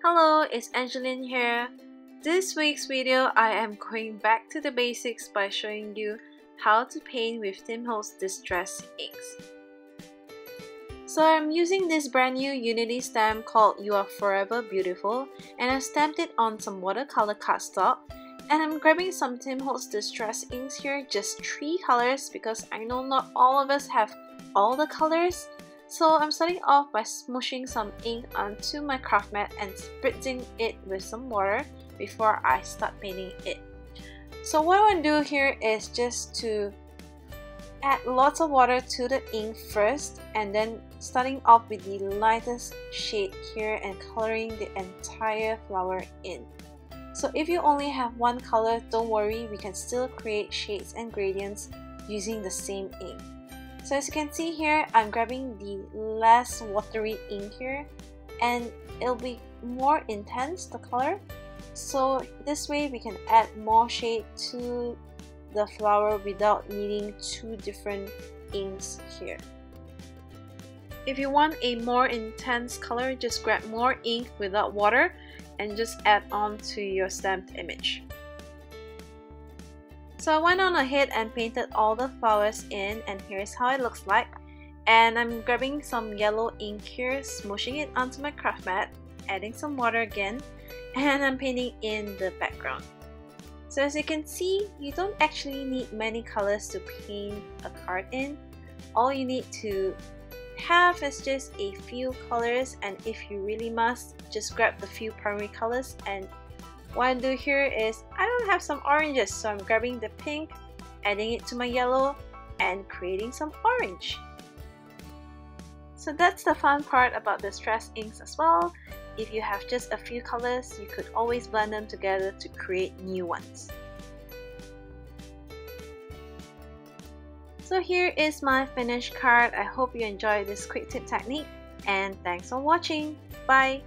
Hello, it's Angeline here. This week's video, I am going back to the basics by showing you how to paint with Tim Holtz Distress inks. So I'm using this brand new Unity stamp called You Are Forever Beautiful, and I've stamped it on some watercolor cardstock. And I'm grabbing some Tim Holtz Distress inks here, just 3 colors because I know not all of us have all the colors. So I'm starting off by smooshing some ink onto my craft mat and spritzing it with some water before I start painting it. So what I want to do here is just to add lots of water to the ink first, and then starting off with the lightest shade here and coloring the entire flower in. So if you only have one color, don't worry, we can still create shades and gradients using the same ink. So as you can see here, I'm grabbing the less watery ink here, and it'll be more intense, the color. So this way we can add more shade to the flower without needing 2 different inks here. If you want a more intense color, just grab more ink without water and just add on to your stamped image. So I went on ahead and painted all the flowers in, and here's how it looks like. And I'm grabbing some yellow ink here, smooshing it onto my craft mat, adding some water again, and I'm painting in the background. So as you can see, you don't actually need many colors to paint a card in. All you need to have is just a few colors, and if you really must, just grab the few primary colors. And what I do here is, I don't have some oranges, so I'm grabbing the pink, adding it to my yellow, and creating some orange. So that's the fun part about distress inks as well. If you have just a few colors, you could always blend them together to create new ones. So here is my finished card. I hope you enjoyed this quick tip technique, and thanks for watching. Bye!